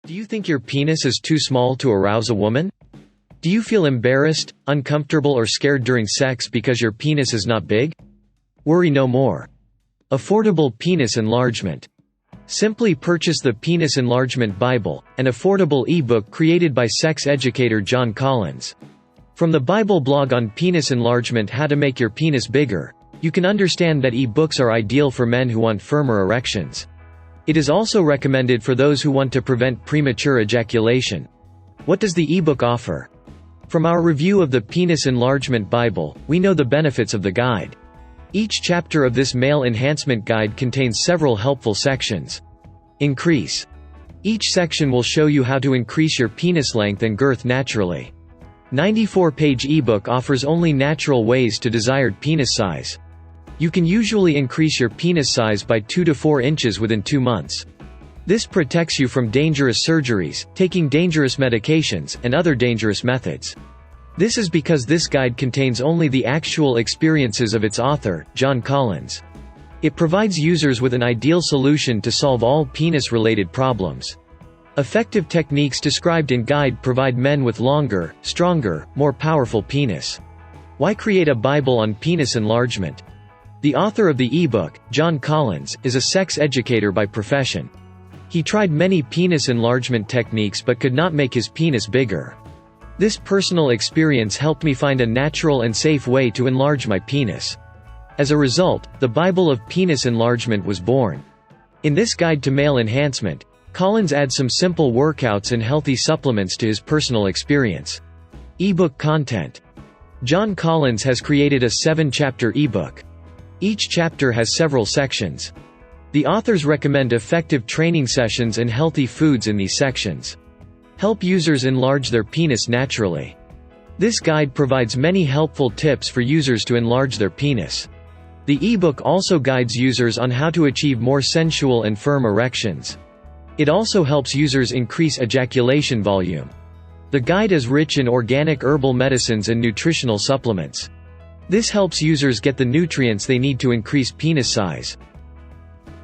Do you think your penis is too small to arouse a woman? Do you feel embarrassed, uncomfortable or scared during sex because your penis is not big? Worry no more. Affordable penis enlargement. Simply purchase the Penis Enlargement Bible, an affordable ebook created by sex educator John Collins. From the Bible blog on penis enlargement, How to Make Your Penis Bigger, you can understand that ebooks are ideal for men who want firmer erections. It is also recommended for those who want to prevent premature ejaculation. What does the ebook offer? From our review of the Penis Enlargement Bible, we know the benefits of the guide. Each chapter of this male enhancement guide contains several helpful sections. Increase. Each section will show you how to increase your penis length and girth naturally. 94-page ebook offers only natural ways to desired penis size. You can usually increase your penis size by 2 to 4 inches within 2 months. This protects you from dangerous surgeries, taking dangerous medications, and other dangerous methods. This is because this guide contains only the actual experiences of its author, John Collins. It provides users with an ideal solution to solve all penis-related problems. Effective techniques described in guide provide men with longer, stronger, more powerful penis. Why create a Bible on penis enlargement? The author of the ebook, John Collins, is a sex educator by profession. He tried many penis enlargement techniques but could not make his penis bigger. This personal experience helped me find a natural and safe way to enlarge my penis. As a result, the Bible of Penis Enlargement was born. In this guide to male enhancement, Collins adds some simple workouts and healthy supplements to his personal experience. Ebook content. John Collins has created a 7-chapter ebook. Each chapter has several sections. The authors recommend effective training sessions and healthy foods in these sections. Help users enlarge their penis naturally. This guide provides many helpful tips for users to enlarge their penis. The ebook also guides users on how to achieve more sensual and firm erections. It also helps users increase ejaculation volume. The guide is rich in organic herbal medicines and nutritional supplements. This helps users get the nutrients they need to increase penis size.